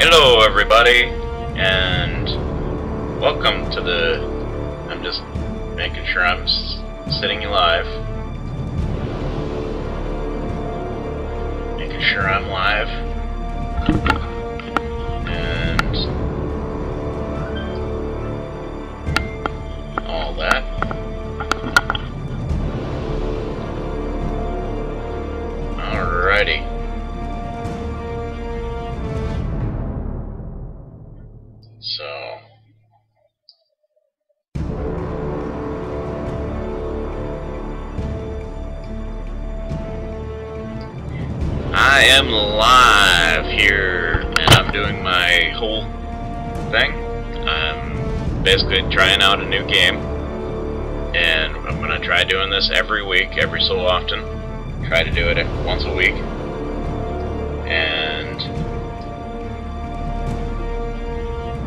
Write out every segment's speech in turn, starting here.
Hello everybody, and welcome to the... I'm just making sure I'm sitting live. Making sure I'm live. And all that. Alrighty. So, I am live here, and I'm doing my whole thing. I'm basically trying out a new game, and I'm going to try doing this every week, every so often. Try to do it once a week, and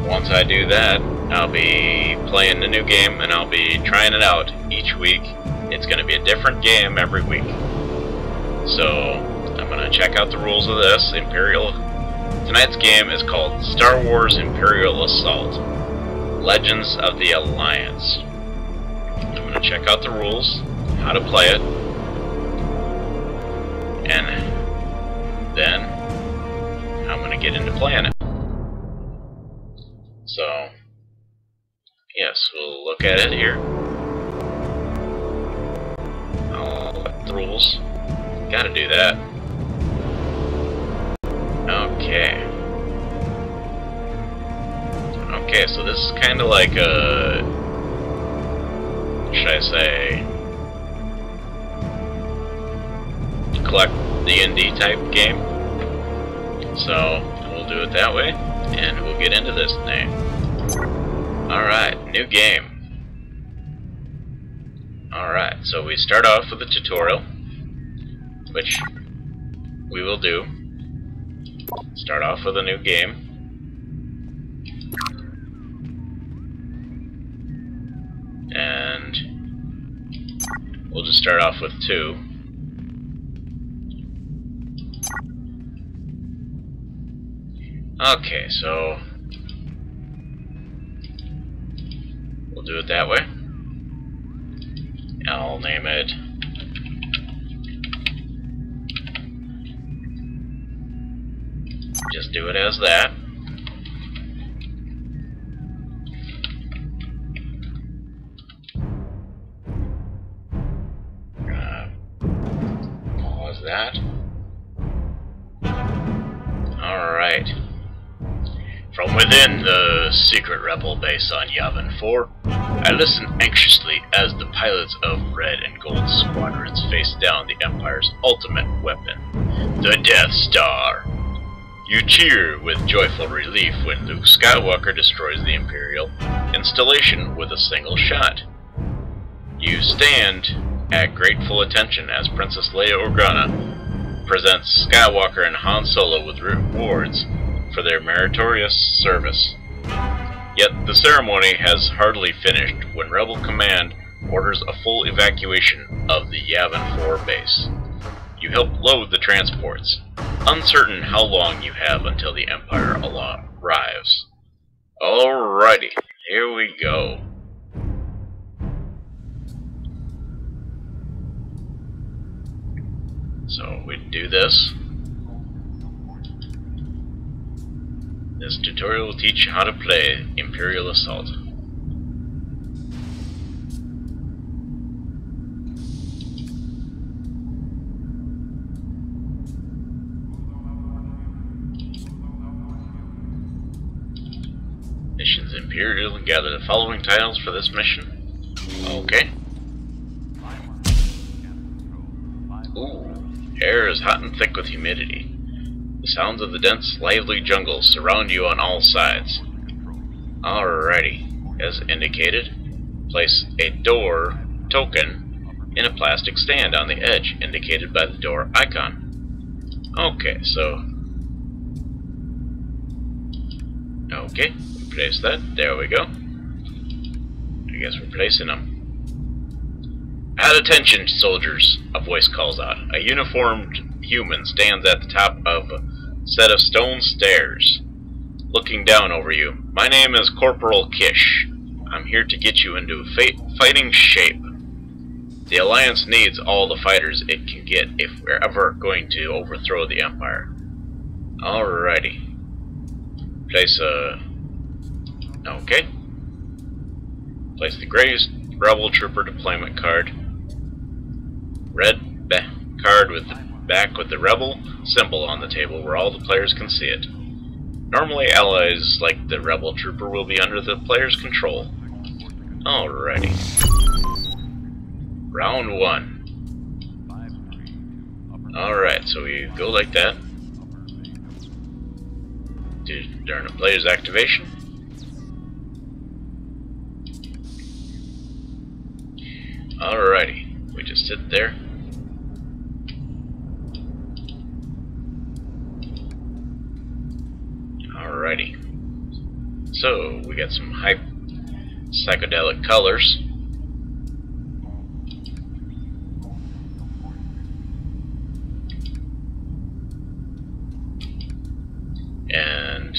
once I do that, I'll be playing the new game and I'll be trying it out each week. It's going to be a different game every week. So, I'm going to check out the rules of this. Imperial. Tonight's game is called Star Wars Imperial Assault. Legends of the Alliance. I'm going to check out the rules, how to play it, and then I'm going to get into playing it. So, yes, we'll look at it here. I'll look the rules. Gotta do that. Okay. Okay, so this is kind of like a... should I say... collect D&D type game. So, we'll do it that way. And we'll get into this thing. Alright, new game. Alright, so we start off with a tutorial, which we will do. Start off with a new game. And we'll just start off with 2. Okay, so we'll do it that way. I'll name it just do it as that. Pause that. Alright. From within the secret rebel base on Yavin 4, I listen anxiously as the pilots of Red and Gold squadrons face down the Empire's ultimate weapon, the Death Star. You cheer with joyful relief when Luke Skywalker destroys the Imperial installation with a single shot. You stand at grateful attention as Princess Leia Organa presents Skywalker and Han Solo with rewards for their meritorious service. Yet the ceremony has hardly finished when Rebel Command orders a full evacuation of the Yavin 4 base. You help load the transports, uncertain how long you have until the Empire arrives. Alrighty, here we go. So we do this. This tutorial will teach you how to play Imperial Assault. Missions Imperial, gather the following titles for this mission. Okay. Ooh, air is hot and thick with humidity. The sounds of the dense, lively jungle surround you on all sides. Alrighty, as indicated, place a door token in a plastic stand on the edge indicated by the door icon. Okay, so... okay, place that. There we go. I guess we're placing them. At attention, soldiers, a voice calls out. A uniformed human stands at the top of a set of stone stairs. looking down over you. My name is Corporal Kish. I'm here to get you into fighting shape. The Alliance needs all the fighters it can get if we're ever going to overthrow the Empire. Alrighty. Place okay. Place the Gray's Rebel Trooper deployment card. Red card with the back with the Rebel symbol on the table where all the players can see it. Normally allies like the Rebel Trooper will be under the player's control. Alrighty. Round 1. Alright, so we go like that. During the player's activation. Alrighty, we just sit there. Alrighty. So, we got some hype psychedelic colors. And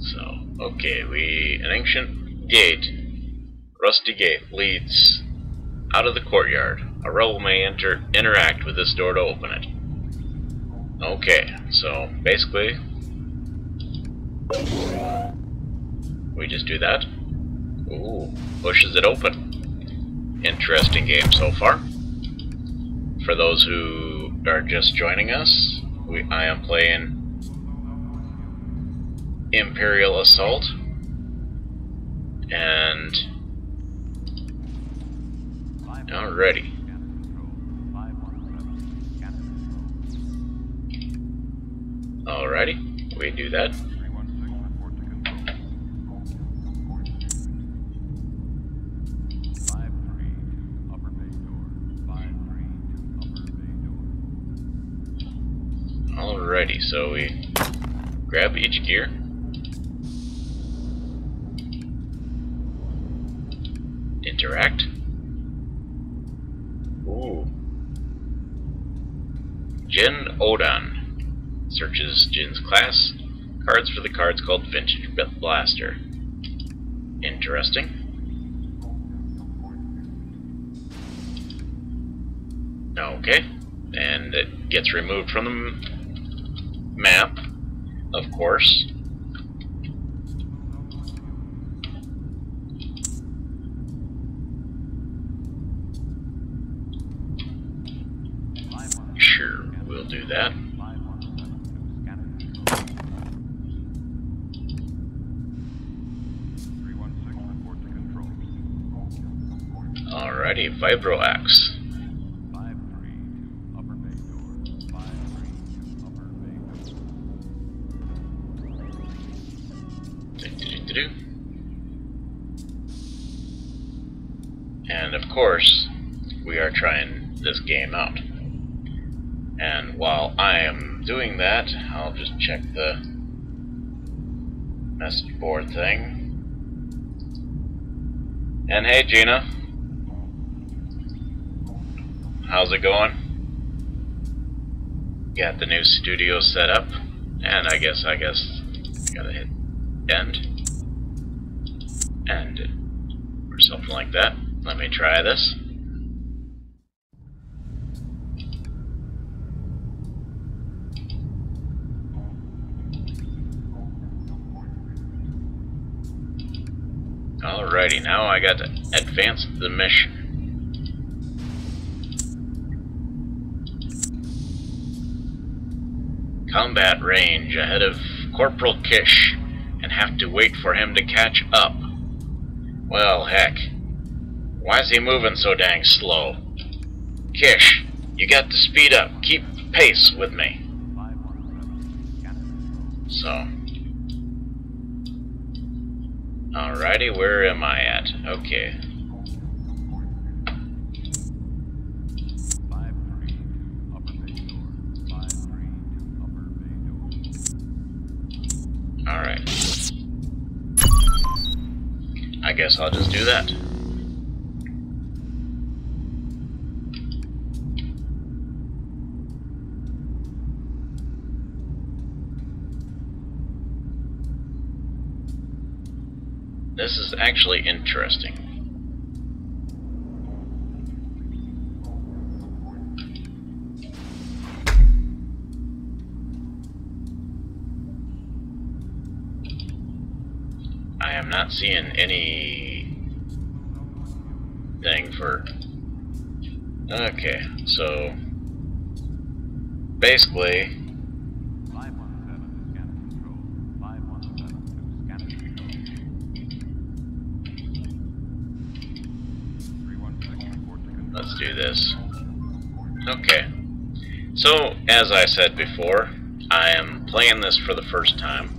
so, okay, an ancient gate, rusty gate, leads out of the courtyard. A rebel may interact with this door to open it. Okay, so basically, we just do that. Ooh, pushes it open. Interesting game so far. For those who are just joining us, I am playing Imperial Assault, and alrighty. Alrighty, we do that. Alrighty, so we grab each gear. Interact. Ooh. Jin Odan. Searches Jin's class. Cards for the cards called Vintage Blaster. Interesting. Okay. And it gets removed from the map, of course. Sure, we'll do that. Alrighty, Vibro Axe. And of course, we are trying this game out. And while I am doing that, I'll just check the message board thing. And hey Gina, how's it going? Got the new studio set up, and I guess gotta hit end or something like that. Let me try this. Alrighty, now I got to advance the mission. Combat range ahead of Corporal Kish, and have to wait for him to catch up. Well, heck. Why is he moving so dang slow? Kish, you got to speed up. Keep pace with me. So. Alrighty, where am I at? Okay. Alright. I guess I'll just do that. This is actually interesting. I am not seeing any thing for... Okay, so basically 517 let's do this. Okay, so as I said before, I am playing this for the first time.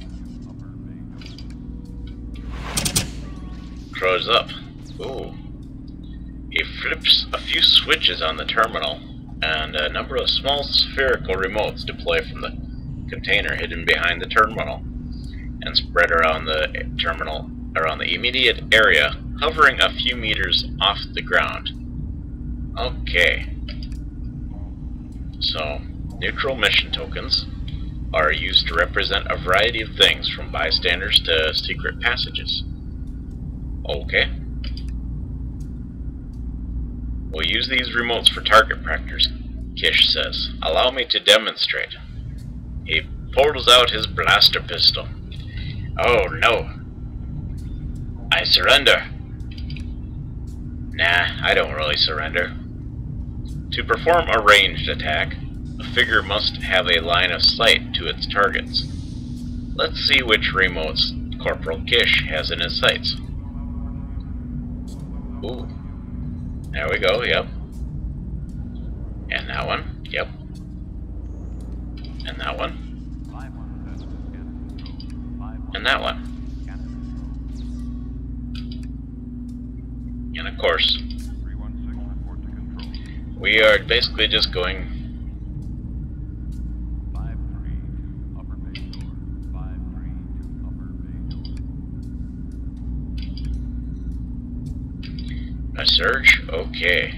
Crows up. Ooh. He flips a few switches on the terminal, and a number of small spherical remotes deploy from the container hidden behind the terminal and spread around the terminal, around the immediate area, hovering a few meters off the ground. Okay. So, neutral mission tokens are used to represent a variety of things, from bystanders to secret passages. Okay. We'll use these remotes for target practice, Kish says. Allow me to demonstrate. He pulls out his blaster pistol. Oh no. I surrender. Nah, I don't really surrender. To perform a ranged attack, a figure must have a line of sight to its targets. Let's see which remotes Corporal Kish has in his sights. Ooh. There we go, yep. And that one, yep. And that one. And that one. And of course, we are basically just going a surge? Okay.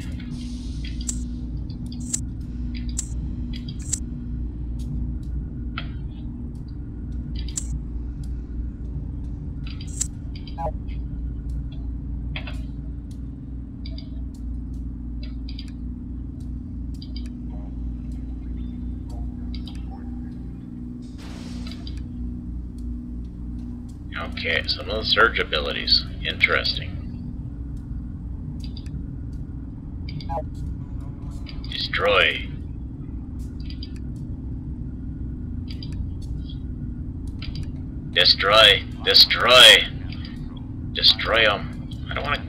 Okay, some of the surge abilities. Interesting. Destroy. Destroy. Destroy. Destroy them. I don't want to...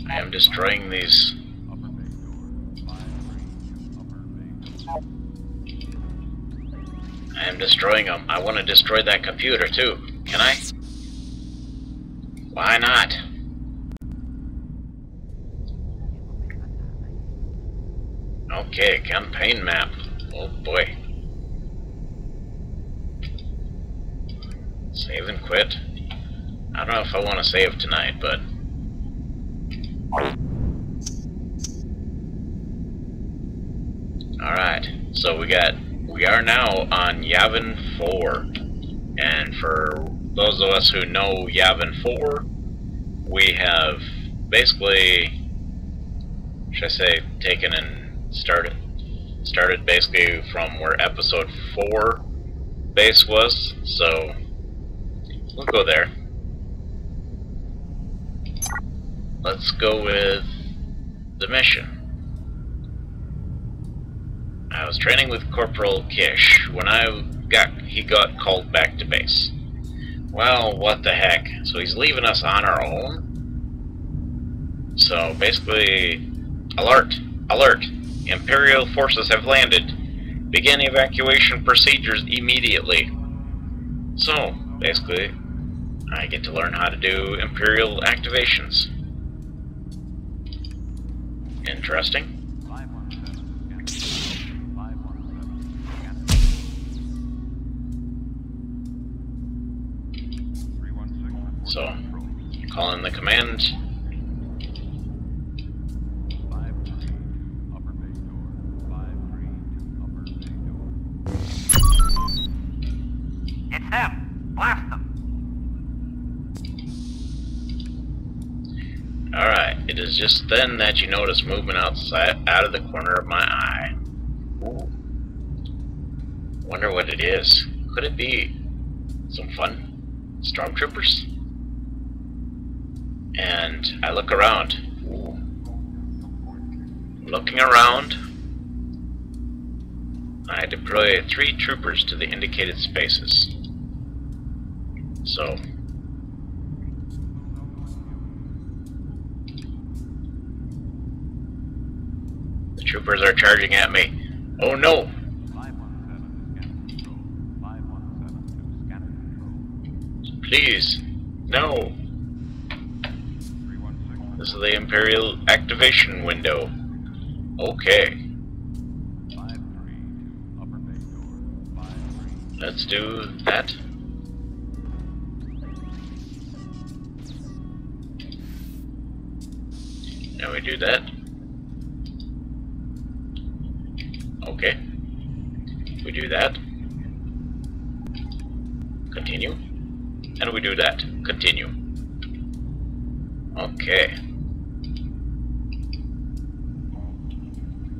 I am destroying these. I am destroying them. I want to destroy that computer too. Can I? Why not? Okay, campaign map. Oh boy. Save and quit. I don't know if I want to save tonight, but... Alright, so we are now on Yavin 4, and for those of us who know Yavin 4, we have basically, should I say, taken and started basically from where episode 4 base was, so we'll go there. Let's go with the mission. I was training with Corporal Kish when he got called back to base. Well, what the heck? So he's leaving us on our own? So basically, alert! Alert! Imperial forces have landed. Begin evacuation procedures immediately. So, basically, I get to learn how to do Imperial activations. Interesting. So, call in the command. It is just then that you notice movement out of the corner of my eye. Ooh. Wonder what it is. Could it be some fun stormtroopers? And I look around. Ooh. Looking around, I deploy 3 troopers to the indicated spaces. So, the troopers are charging at me. Oh no! Please, no! This is the Imperial activation window. Okay. Let's do that. Now we do that. Okay. We do that. Continue. And we do that. Continue. Okay.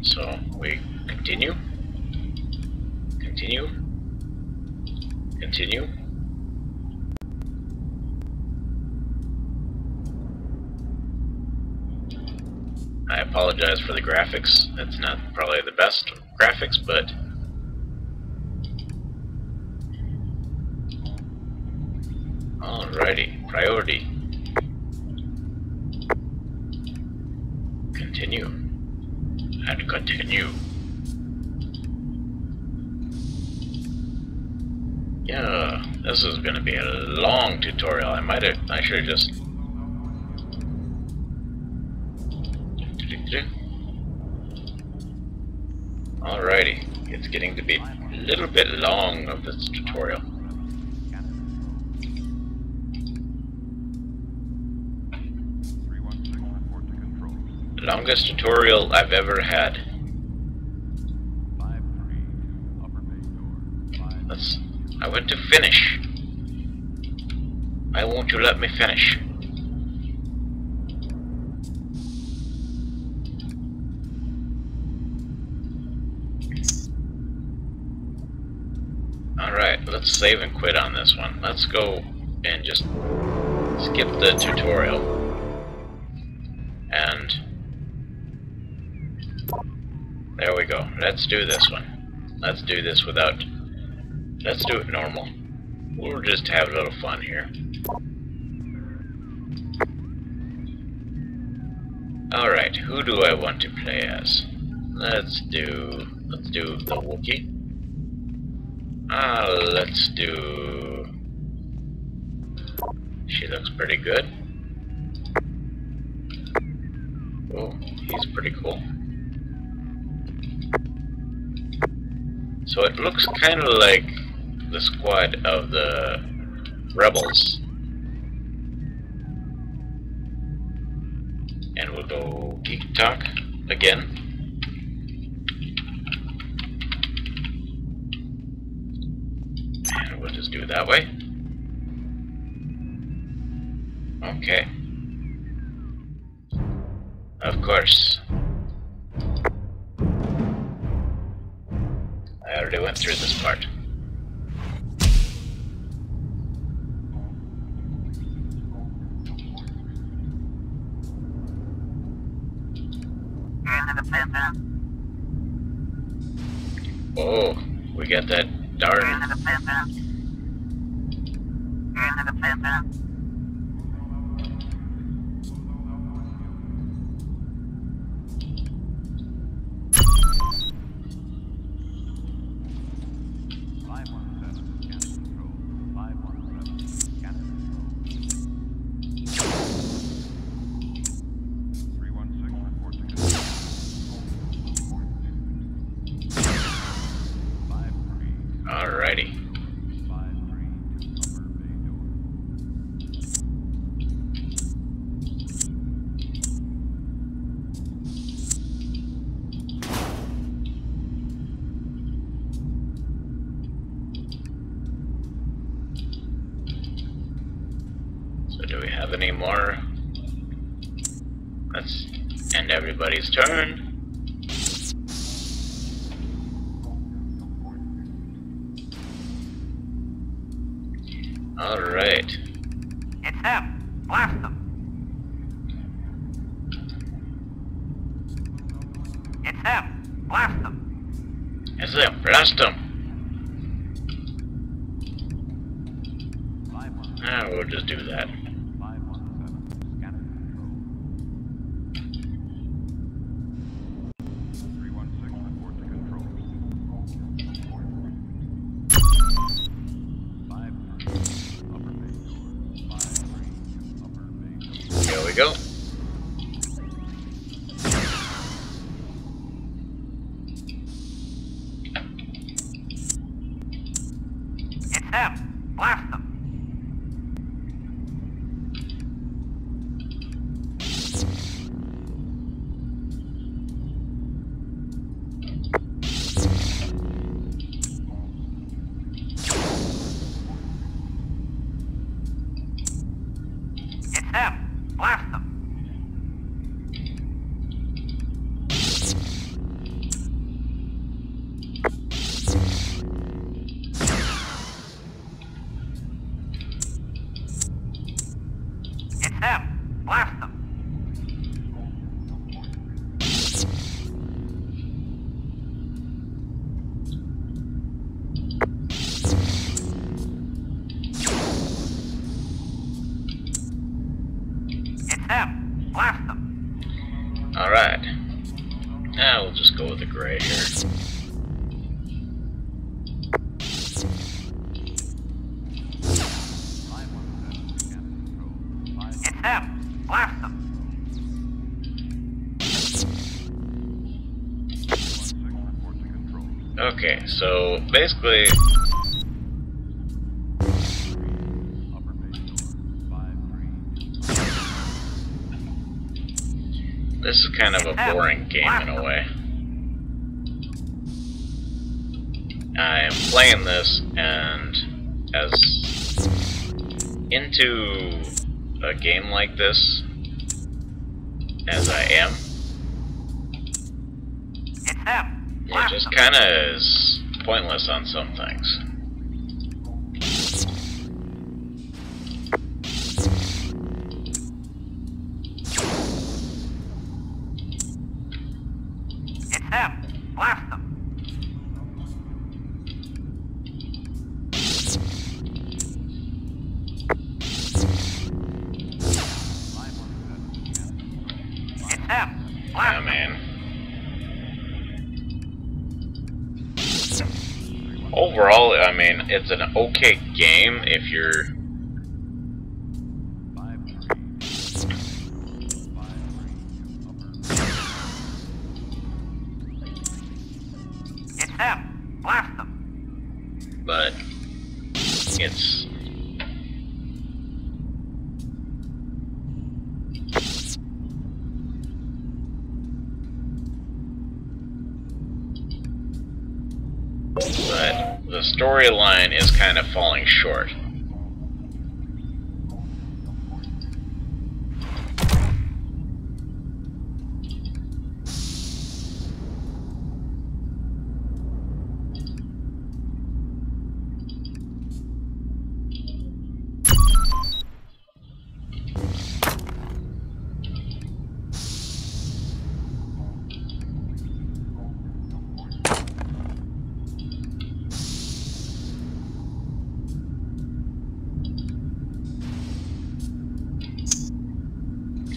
So we continue. Continue. Continue. I apologize for the graphics. It's not probably the best graphics, but alrighty. Priority. Continue. And continue. Yeah, this is going to be a long tutorial. I should have just... Alrighty, it's getting to be a little bit long of this tutorial. The longest tutorial I've ever had. I went to finish. Why won't you let me finish? Alright, let's save and quit on this one. Let's go and just skip the tutorial. And there we go. Let's do this one. Let's do this without... Let's do it normal. We'll just have a little fun here. Alright, who do I want to play as? Let's do the Wookiee. Let's do... She looks pretty good. Oh, he's pretty cool. So it looks kind of like the squad of the rebels. And we'll go Geek Talk again. And we'll just do it that way. Okay. Of course. I already went through this part. Oh, we got that darn... Alrighty. So do we have any more Let's end everybody's turn. Alright. It's them. Blast them. It's them. Blast them. It's them. Blast them. We'll just do that. 517, scanning control. 316, report to control. 53, upper bay door. 53, upper bay door. Here we go. It's them. Blast them. It's them. Blast them. It's them. Blast them. It's them. Blast them. Alright. Now we'll just go with the gray here. It's them. Blast them. Okay, so basically this is kind of a boring game in a way. I am playing this, and as into a game like this as I am, It's them. it just kind of is pointless on some things. It's them. Blast them. It's them. Yeah, Blast them. man. Overall, I mean, it's an okay game if you're... It's them. Blast them. but it's... but the storyline is kind of falling short.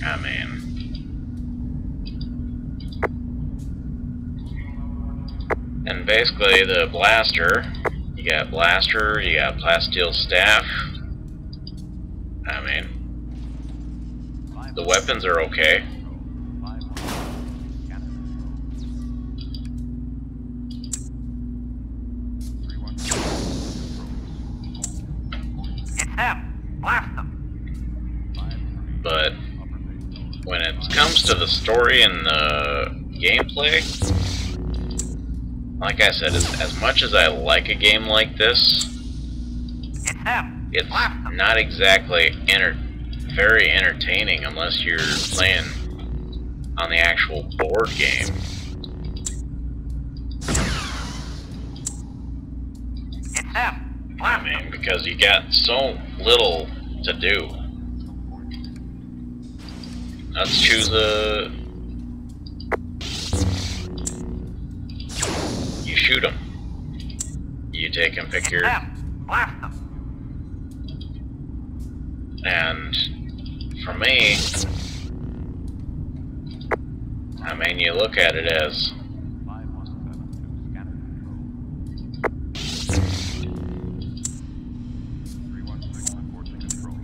Ah, man. And basically the blaster, you got blaster, you got plasteel staff. I mean, the weapons are okay. It's them. Blast them. But when it comes to the story and the gameplay, like I said, as much as I like a game like this, It's them. it's Blast them. not exactly very entertaining unless you're playing on the actual board game. It's him. I mean, because you got so little to do. Let's choose a... You shoot him. You take and pick your... Blast them. And for me, I mean, you look at it as 5172 scanner control. 316 reporting control.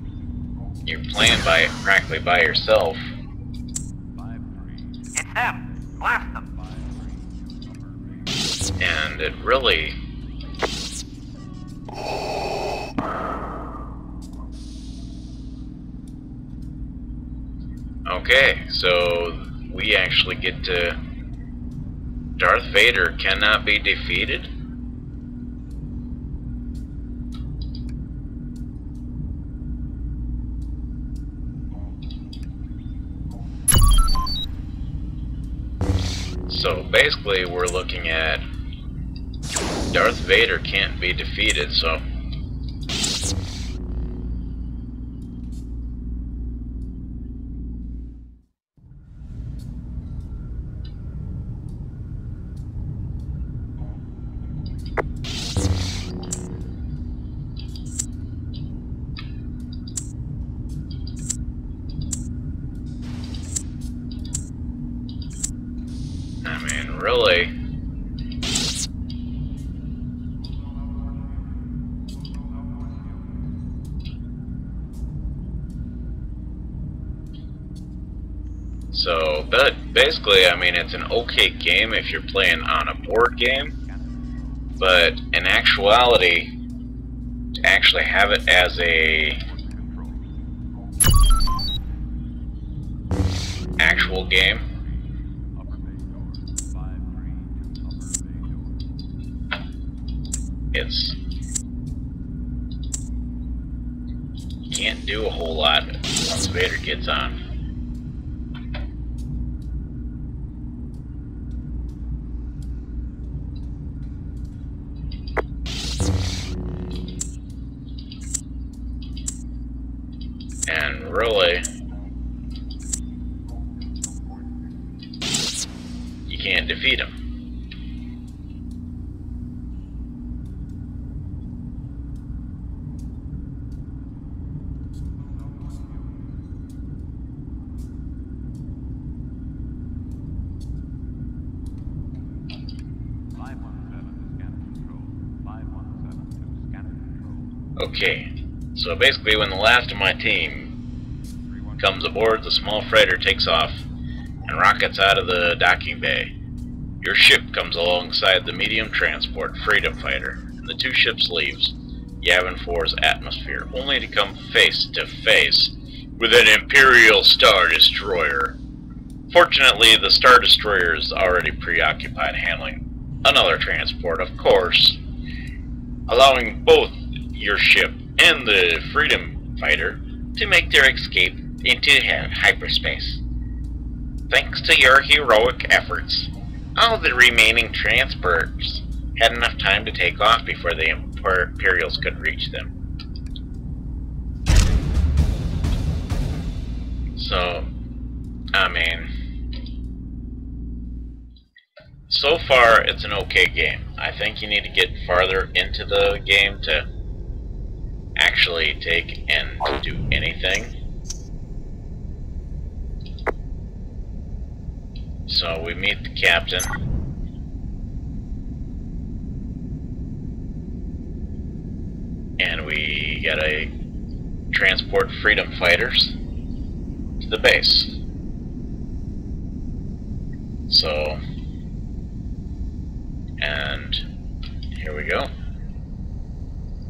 you're playing by practically by yourself. 53 It's him. Blast them. 53 upper base. And it really... Okay, so we actually get to... Darth Vader cannot be defeated? So basically we're looking at Darth Vader can't be defeated, so... I mean, really... So, but basically, I mean, it's an okay game if you're playing on a board game, but in actuality, to actually have it as a actual game, Upper bay door. 532 upper bay door. it's... You can't do a whole lot once Vader gets on. And really, you can't defeat him. Okay, so basically when the last of my team comes aboard, the small freighter takes off and rockets out of the docking bay. Your ship comes alongside the medium transport Freedom Fighter, and the two ships leaves Yavin 4's atmosphere, only to come face to face with an Imperial Star Destroyer. Fortunately, the Star Destroyer is already preoccupied handling another transport, of course, allowing both your ship and the Freedom Fighter to make their escape into hyperspace. Thanks to your heroic efforts, all the remaining transports had enough time to take off before the Imperials could reach them. So, I mean, so far it's an okay game. I think you need to get farther into the game to actually take and do anything. So we meet the captain. And we gotta transport Freedom Fighters to the base. So, and here we go.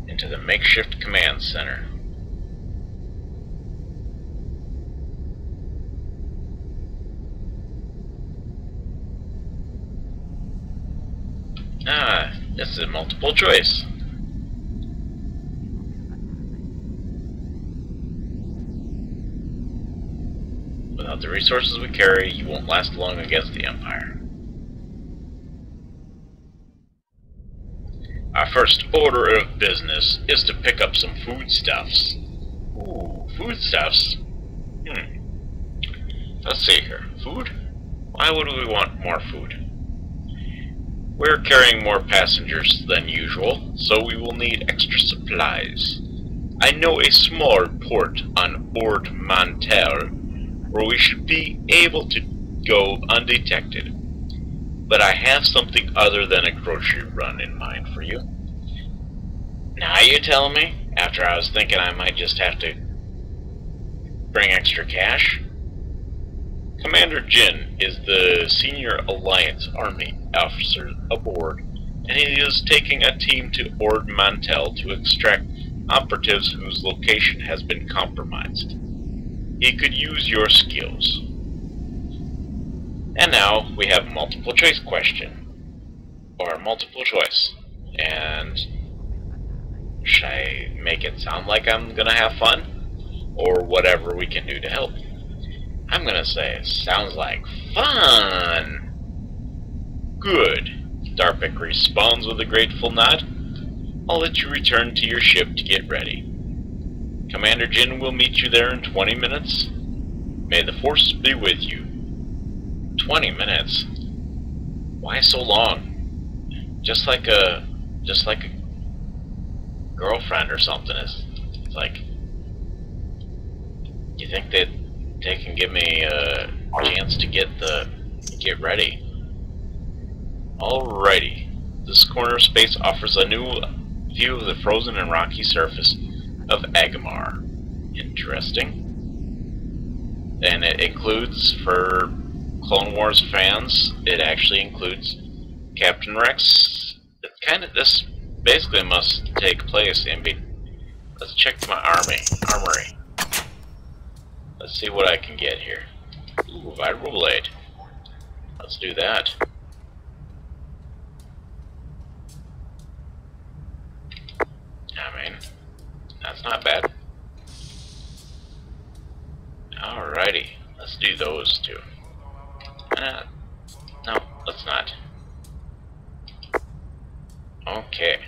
Into the makeshift command center. Ah, this is multiple choice. With Without the resources we carry, you won't last long against the Empire. Our first order of business is to pick up some foodstuffs. Ooh, foodstuffs? Let's see here. Food? Why would we want more food? We're carrying more passengers than usual, so we will need extra supplies. I know a small port on Ord Mantell where we should be able to go undetected. But I have something other than a grocery run in mind for you. Now you tell me, after I was thinking I might just have to bring extra cash? Commander Jin is the senior Alliance Army officer aboard, and he is taking a team to Ord Mantell to extract operatives whose location has been compromised. He could use your skills. And now we have multiple choice question. Or multiple choice. And should I make it sound like I'm gonna have fun? Or whatever we can do to help? I'm gonna say it sounds like fun! Good. Darpik responds with a grateful nod. I'll let you return to your ship to get ready. Commander Jin will meet you there in 20 minutes. May the Force be with you. 20 minutes? Why so long? Just like a girlfriend or something. It's like, you think they can give me a chance to get ready? Alrighty. This corner of space offers a new view of the frozen and rocky surface of Agamar. Interesting. And it includes, for Clone Wars fans, it actually includes Captain Rex. This basically must take place in Let's check my armory. Let's see what I can get here. Ooh, Vibro Blade. Let's do that. I mean, that's not bad. Alrighty, let's do those two. No, let's not. Okay,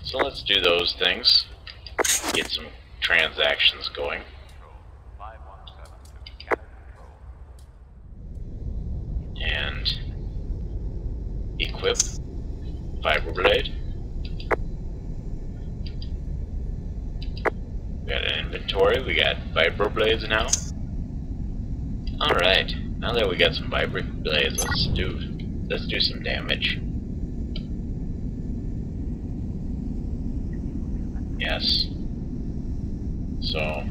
so let's do those things. Get some transactions going. And equip Vibroblade. We got an inventory, we got Vibroblades now. Alright, now that we got some Vibroblades, let's do some damage. Yes. So,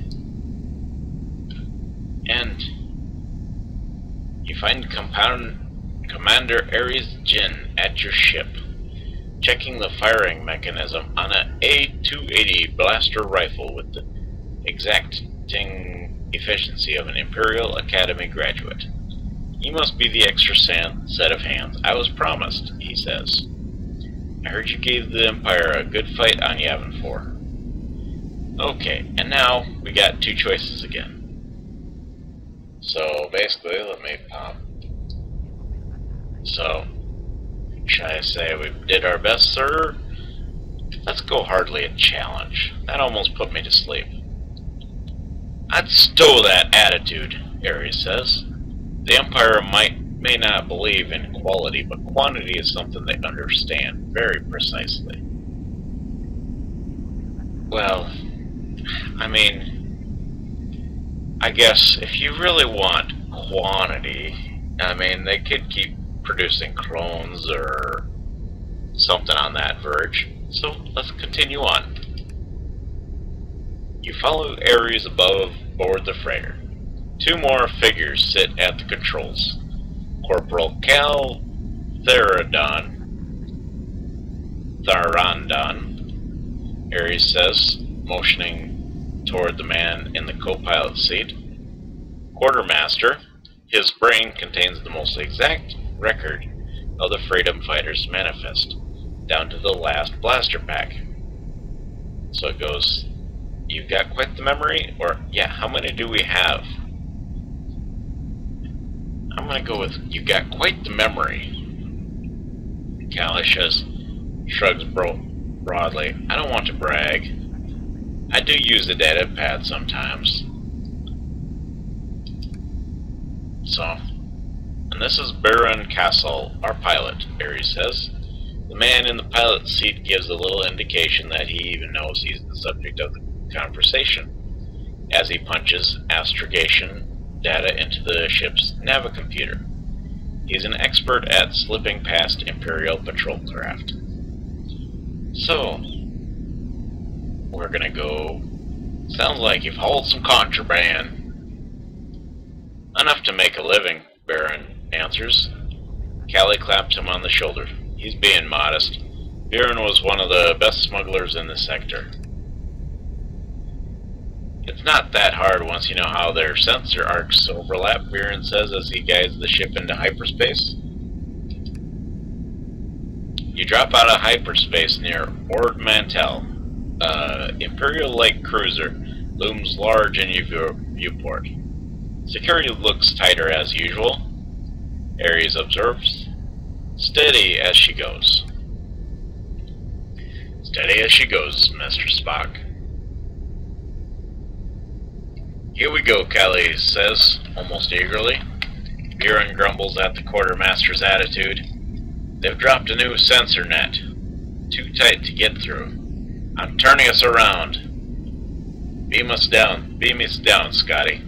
and you find Commander Ares Jin at your ship, checking the firing mechanism on an A280 blaster rifle with the exacting efficiency of an Imperial Academy graduate. You must be the extra set of hands I was promised, he says. I heard you gave the Empire a good fight on Yavin 4. Okay, and now we got two choices again. So basically, let me pop. So, should I say we did our best, sir? Let's go hardly a challenge. That almost put me to sleep. I'd stow that attitude, Ares says. The Empire may not believe in quality, but quantity is something they understand very precisely. Well, I mean, I guess if you really want quantity, I mean, they could keep producing clones or something on that verge. So let's continue on. You follow Ares above board the freighter. Two more figures sit at the controls. Corporal Cal Tharandon, Ares says, motioning toward the man in the co-pilot seat. Quartermaster, his brain contains the most exact record of the Freedom Fighters Manifest, down to the last blaster pack. So it goes, you've got quite the memory, or yeah, how many do we have? gonna go with, "You got quite the memory." Callie shrugs broadly. "I don't want to brag. I do use the data pad sometimes." So, and this is Baron Castle, our pilot, Ares says. The man in the pilot's seat gives a little indication that he even knows he's the subject of the conversation, as he punches astrogation data into the ship's navicomputer. He's an expert at slipping past Imperial patrol craft. So, we're gonna go... Sounds like you've hauled some contraband. "Enough to make a living," Baron answers. Callie claps him on the shoulder. He's being modest. Baron was one of the best smugglers in the sector. "It's not that hard once you know how their sensor arcs overlap," Baron says as he guides the ship into hyperspace. You drop out of hyperspace near Ord Mantell. Imperial light cruiser looms large in your viewport. Security looks tighter as usual. Ares observes. "Steady as she goes." "Steady as she goes, Mr. Spock." "Here we go," Callie says, almost eagerly. Buren grumbles at the quartermaster's attitude. "They've dropped a new sensor net. Too tight to get through. I'm turning us around. Beam us down, Scotty."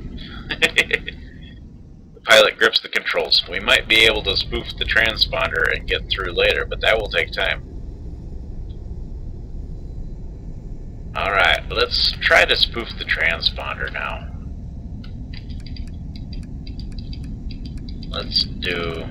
The pilot grips the controls. "We might be able to spoof the transponder and get through later, but that will take time." Alright, let's try to spoof the transponder now. Let's do...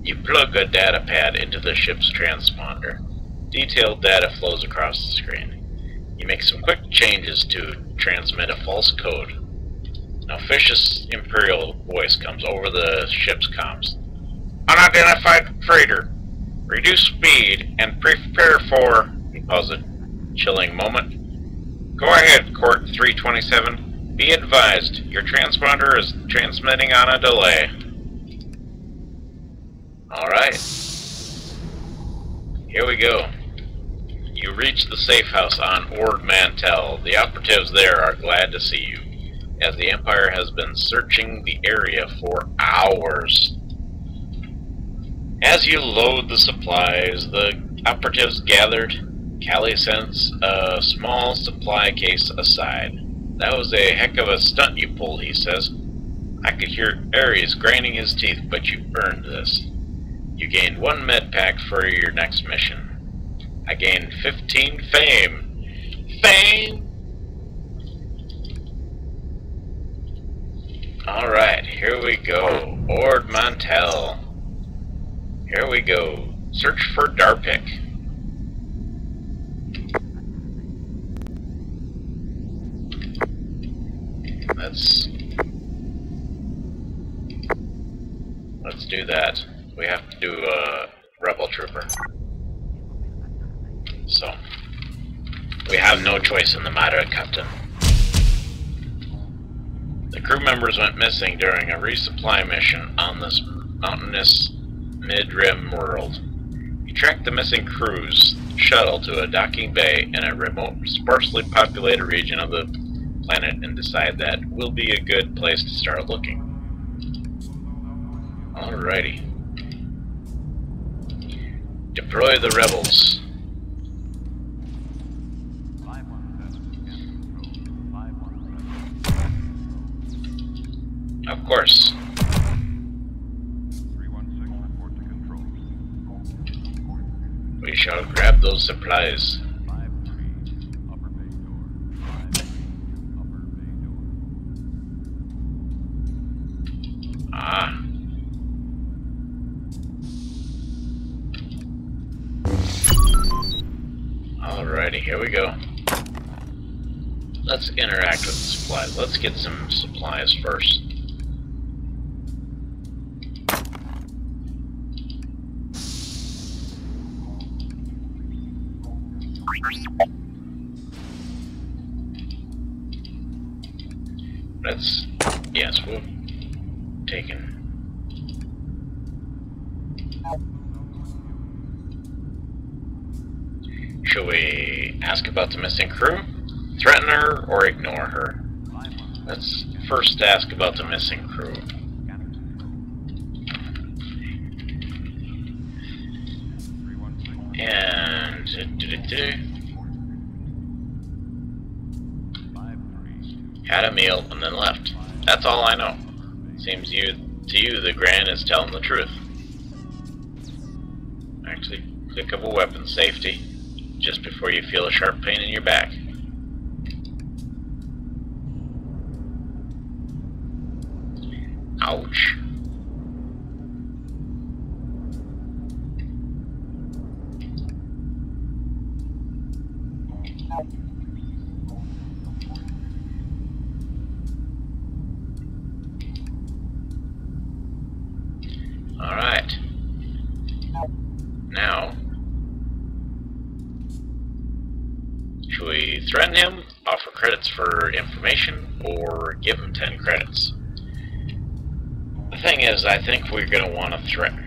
You plug a data pad into the ship's transponder. Detailed data flows across the screen. You make some quick changes to transmit a false code. An officious Imperial voice comes over the ship's comms. "Unidentified freighter. Reduce speed and prepare for..." He paused a chilling moment. "Go ahead, Court 327. Be advised, your transponder is transmitting on a delay." Alright. Here we go. You reach the safe house on Ord Mantell. The operatives there are glad to see you, as the Empire has been searching the area for hours. As you load the supplies, the operatives gathered. Callie sends a small supply case aside. "That was a heck of a stunt you pulled," he says. "I could hear Ares grinding his teeth, but you earned this. You gained 1 med pack for your next mission. I gained 15 fame." Fame! Alright, here we go. Ord Mantell. Here we go. Search for Darpik. Let's do that. We have to do a Rebel Trooper. So, we have no choice in the matter, Captain. The crew members went missing during a resupply mission on this mountainous mid-rim world. You tracked the missing crew's shuttle to a docking bay in a remote, sparsely populated region of the planet and decide that will be a good place to start looking. Alrighty. Deploy the rebels. 517 control. 517 Of course. 316 report to control. We shall grab those supplies. 5-3 upper bay door. 5-3 upper bay door. Ah. Alrighty, here we go. Let's interact with the supplies. Let's get some supplies first. Let's... Yes, we'll... Taken. Should we ask about the missing crew? Threaten her or ignore her? Let's first ask about the missing crew. And... Had a meal and then left. That's all I know. Seems to you the Gran is telling the truth. Actually, pick up a weapon, safety, just before you feel a sharp pain in your back. Ouch. Alright. Now, should we threaten him, offer credits for information, or give him 10 credits? The thing is, I think we're going to want to threaten.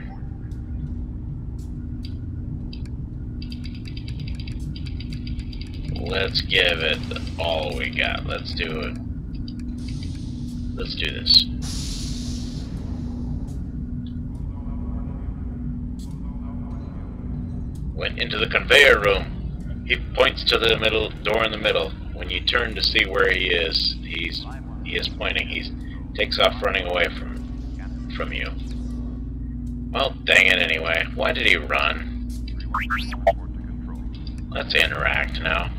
Let's give it all we got. Let's do it. Let's do this. Went into the conveyor room. He points to the middle door in the middle. When you turn to see where he is pointing. He takes off running away from you. Well, dang it anyway. Why did he run? Let's interact now.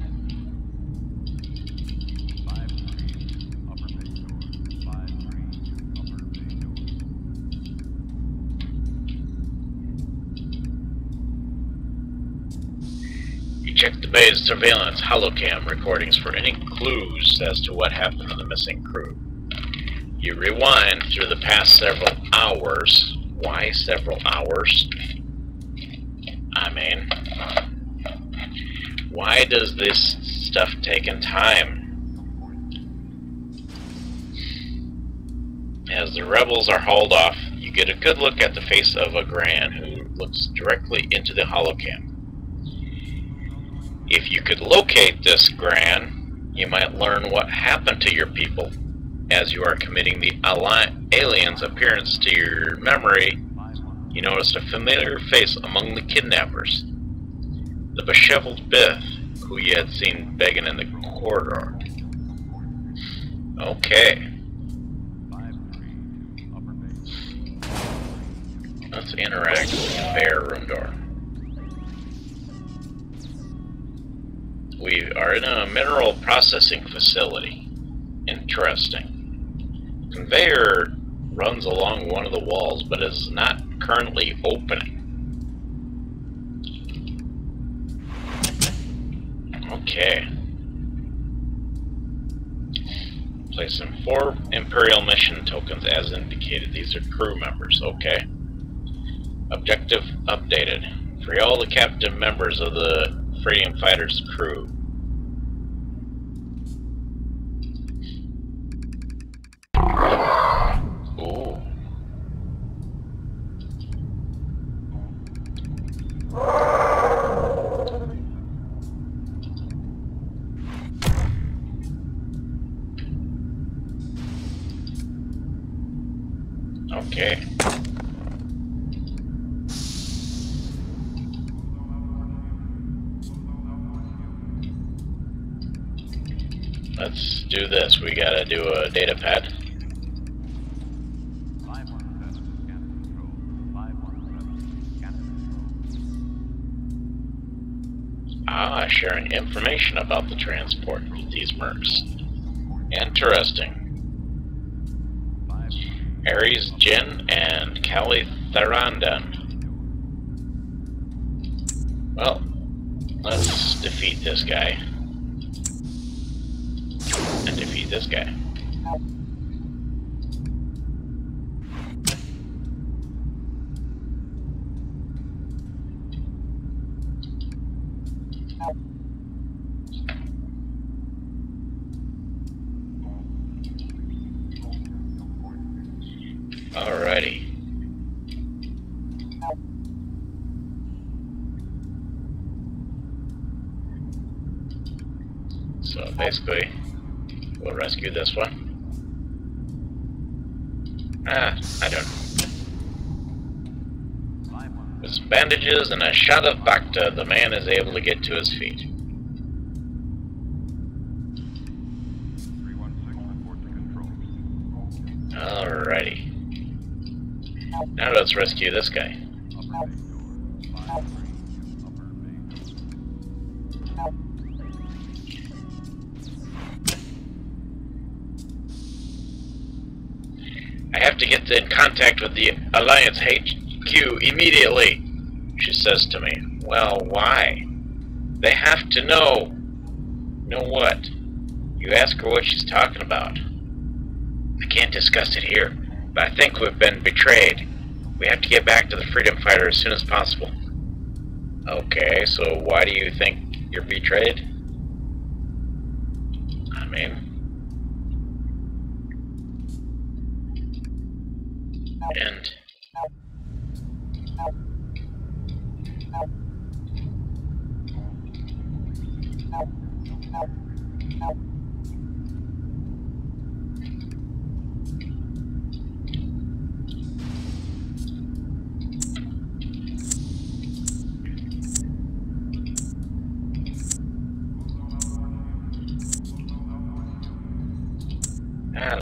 Check the bay's surveillance holocam recordings for any clues as to what happened to the missing crew. You rewind through the past several hours. Why several hours? I mean, why does this stuff taking time? As the rebels are hauled off, you get a good look at the face of a Gran who looks directly into the holocam. If you could locate this Gran, you might learn what happened to your people. As you are committing the alien's appearance to your memory, you noticed a familiar face among the kidnappers. The disheveled Biff, who you had seen begging in the corridor. Okay. Let's interact with the conveyor room door. We are in a mineral processing facility. Interesting. The conveyor runs along one of the walls, but is not currently opening. Okay. Placing 4 Imperial mission tokens as indicated. These are crew members. Okay. Objective updated. Free all the captive members of the Freedom Fighters crew. Ooh. Okay. Let's do this. We gotta do a data pad. Ah, sharing information about the transport with these mercs. Interesting. Ares Jin and Kali Tharandan. Well, let's defeat this guy. And defeat this guy. Alrighty. So basically, we'll rescue this one. I don't know. With some bandages and a shot of Bacta, the man is able to get to his feet. 316, report to control. Alrighty. Now let's rescue this guy. Upper bay door, 53, upper bay door. I have to get in contact with the Alliance HQ immediately, she says to me. Well, why? They have to know. Know what? You ask her what she's talking about. I can't discuss it here, but I think we've been betrayed. We have to get back to the freedom fighter as soon as possible. Okay, so why do you think you're betrayed? I mean... And...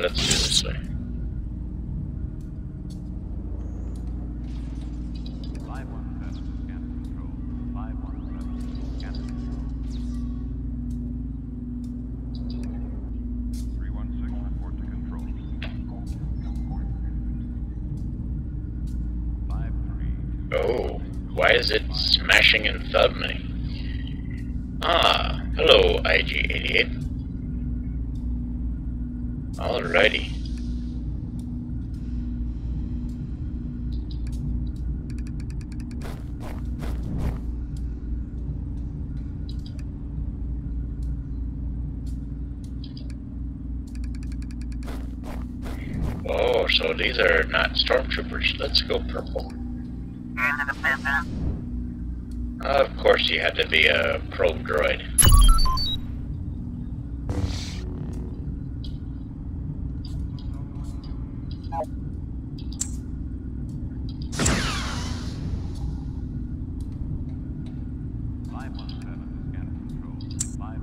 let's do it this way. 517, scan control. 517, scan control. 316, report to control. 532. Oh, why is it smashing and thumbing? Ah, hello, IG-88. Alrighty. Oh, so these are not stormtroopers. Let's go purple. Of course you had to be a probe droid.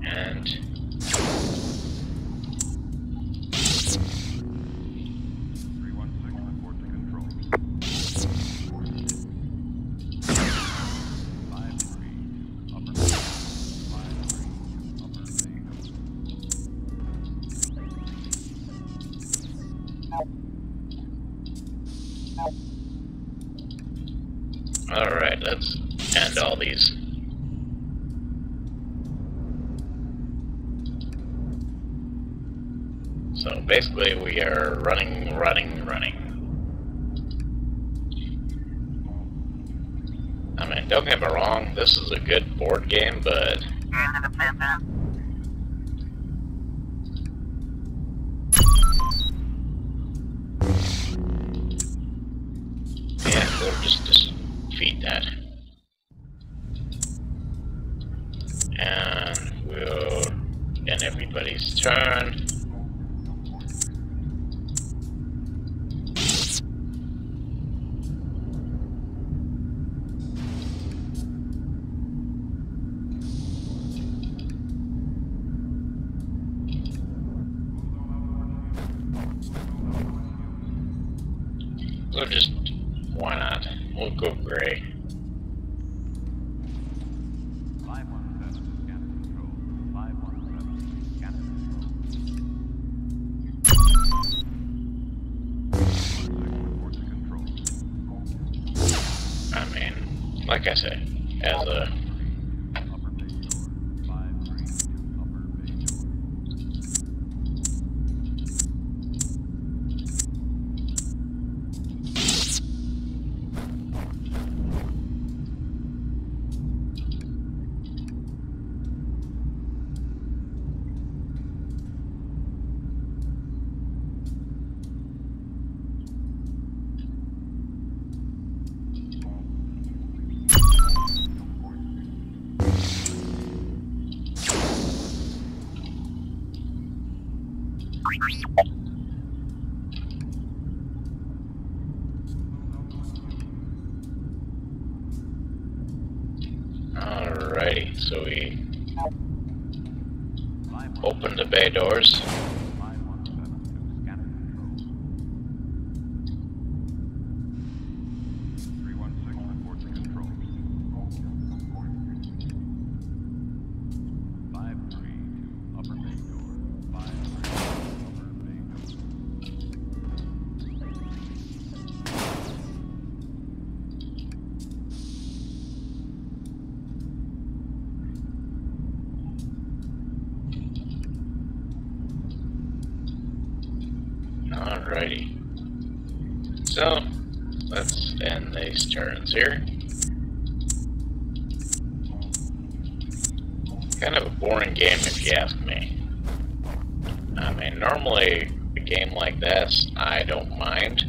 And... 316, report to control. 53, upper bay. 53, upper bay. Alright, let's end all these. So basically we are running. I mean, don't get me wrong, this is a good board game, but... yeah, we'll just defeat that. And we'll end everybody's turn. We'll just, why not? We'll go gray. 517, scan control. 517, scan control. 316, report to control. I mean, like I said, as a... Upper bay door. 532, upper bay door. Alrighty, so we open the bay doors. 5172, scanner control. 316, report to control. 532, upper bay door. 532, upper bay door. Alrighty. So, let's end these turns here. Kind of a boring game if you ask me. I mean, normally a game like this, I don't mind.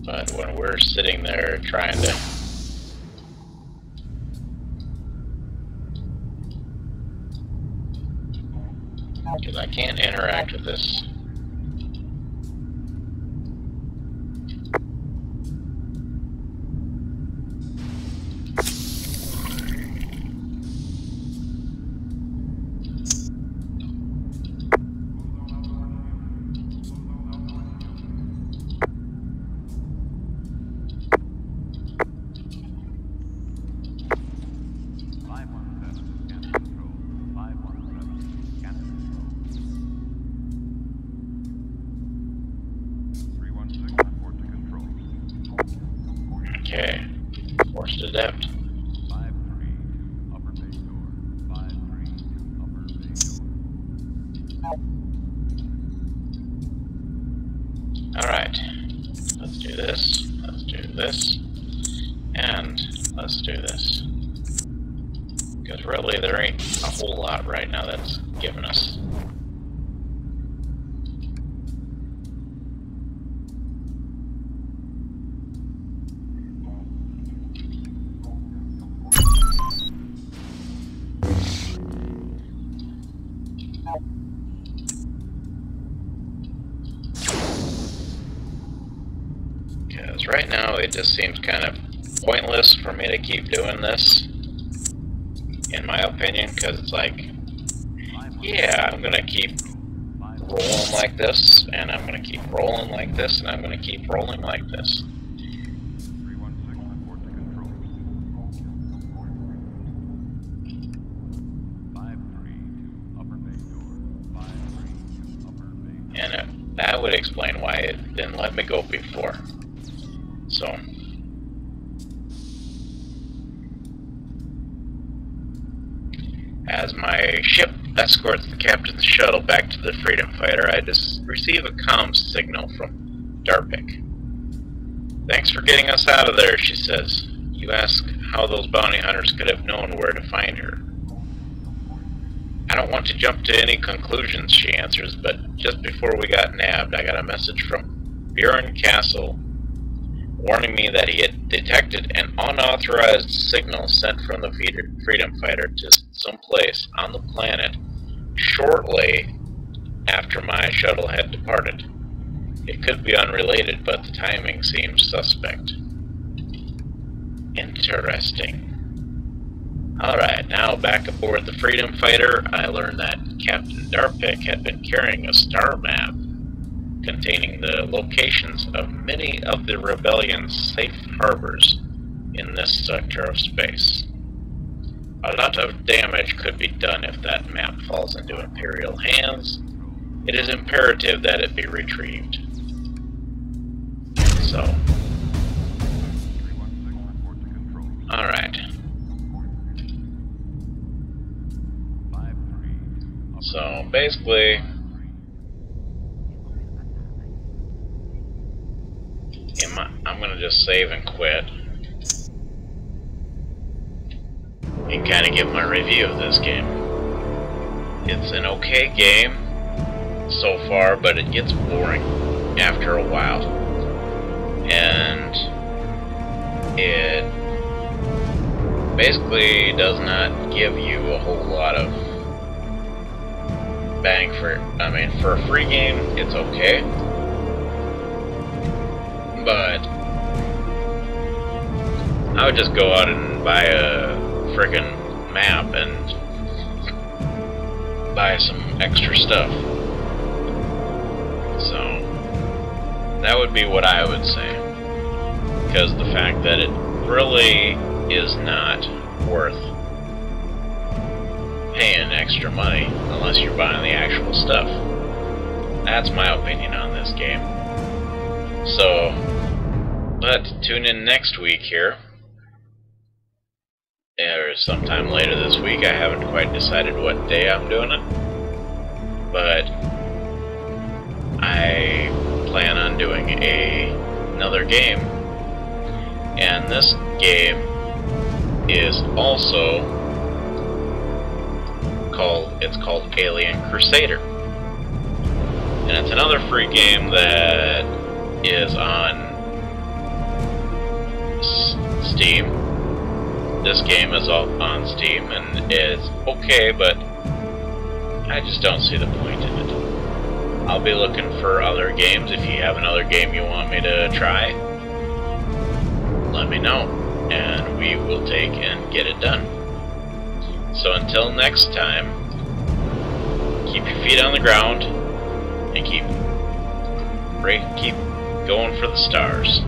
But when we're sitting there trying to because I can't interact with this. Okay, forced adept. 532, upper bay door. 532, upper bay door. Alright, let's do this, let's do this, and let's do this. Because really there ain't a whole lot right now that's giving us. Because right now it just seems kind of pointless for me to keep doing this, in my opinion, because it's like, yeah, I'm gonna keep rolling like this, and I'm gonna keep rolling like this, and I'm gonna keep rolling like this. 316, report to control. 532, upper bay door. 532, upper bay door. And that would explain why it didn't let me go before. So, as my ship escorts the captain's shuttle back to the Freedom Fighter, I just receive a comm signal from Darpik. "Thanks for getting us out of there," she says. "You ask how those bounty hunters could have known where to find her." "I don't want to jump to any conclusions," she answers, "but just before we got nabbed, I got a message from Buren Castle warning me that he had detected an unauthorized signal sent from the Freedom Fighter to some place on the planet shortly after my shuttle had departed. It could be unrelated, but the timing seems suspect." Interesting. Alright, now back aboard the Freedom Fighter, I learned that Captain Darpik had been carrying a star map containing the locations of many of the Rebellion's safe harbors in this sector of space. A lot of damage could be done if that map falls into Imperial hands. It is imperative that it be retrieved. So, 316, report to control. alright. 532, upper So, basically, I'm gonna just save and quit and kind of give my review of this game. It's an okay game so far, but it gets boring after a while, and it basically does not give you a whole lot of bang for, I mean, for a free game, it's okay. But I would just go out and buy a friggin' map and buy some extra stuff. So that would be what I would say. Because the fact that it really is not worth paying extra money unless you're buying the actual stuff. That's my opinion on this game. So, but tune in next week here, or sometime later this week. I haven't quite decided what day I'm doing it, but I plan on doing another game, and this game is also called Alien Crusader, and it's another free game that is on Steam. This game is on Steam, and it's okay, but I just don't see the point in it. I'll be looking for other games. If you have another game you want me to try, let me know, and we will take and get it done. So until next time, keep your feet on the ground and keep going for the stars.